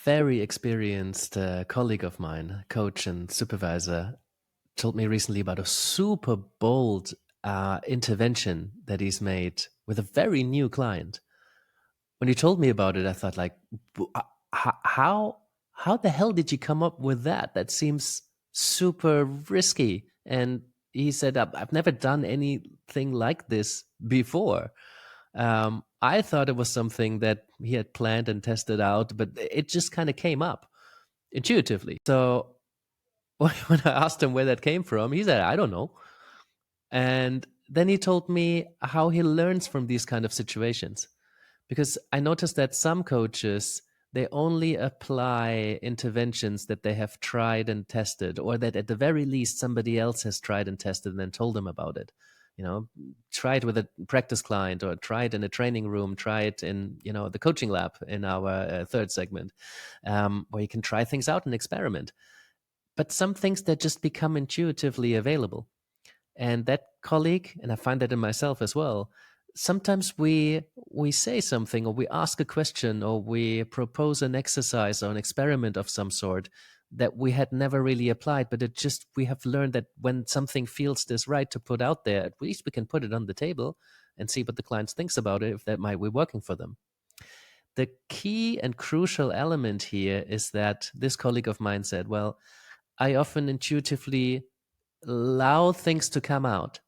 very experienced colleague of mine, coach and supervisor, told me recently about a super bold intervention that he's made with a very new client. When he told me about it, I thought, like, how the hell did you come up with that? That seems super risky. And he said, I've never done anything like this before. I thought it was something that he had planned and tested out, but it just kind of came up intuitively. So when I asked him where that came from, he said, I don't know. And then he told me how he learns from these kind of situations. Because I noticed that some coaches, they only apply interventions that they have tried and tested, or that at the very least somebody else has tried and tested and then told them about it. You know, try it with a practice client, or try it in a training room, try it in, the coaching lab in our third segment, where you can try things out and experiment. But some things that just become intuitively available. And that colleague, and I find that in myself as well, sometimes we say something, or we ask a question, or we propose an exercise or an experiment of some sort that we had never really applied, but we have learned that when something feels this right to put out there, at least we can put it on the table and see what the client thinks about it, if that might be working for them. The key and crucial element here is that this colleague of mine said, well, I often intuitively allow things to come out,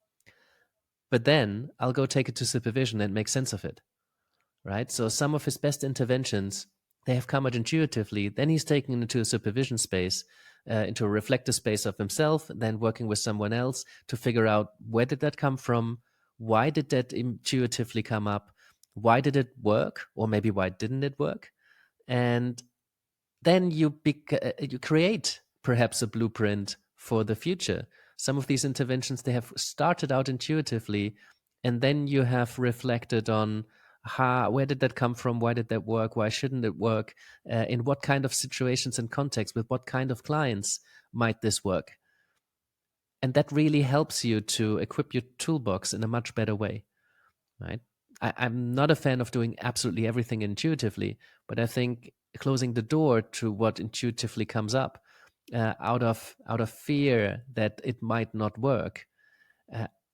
but then I'll go take it to supervision and make sense of it, right? So some of his best interventions, they have come out intuitively. Then he's taken into a supervision space, into a reflective space of himself, then working with someone else to figure out, where did that come from? Why did that intuitively come up? Why did it work? Or maybe why didn't it work? And then you create perhaps a blueprint for the future. Some of these interventions, they have started out intuitively, and then you have reflected on where did that come from? Why did that work? Why shouldn't it work? In what kind of situations and contexts, with what kind of clients might this work? And that really helps you to equip your toolbox in a much better way, right? I'm not a fan of doing absolutely everything intuitively, but I think closing the door to what intuitively comes up, out of fear that it might not work,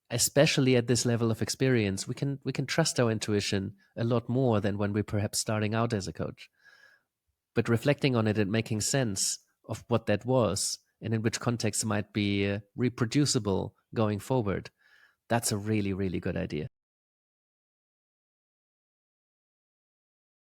especially at this level of experience, we can trust our intuition a lot more than when we're perhaps starting out as a coach. But reflecting on it and making sense of what that was and in which context it might be reproducible going forward, that's a really, really good idea.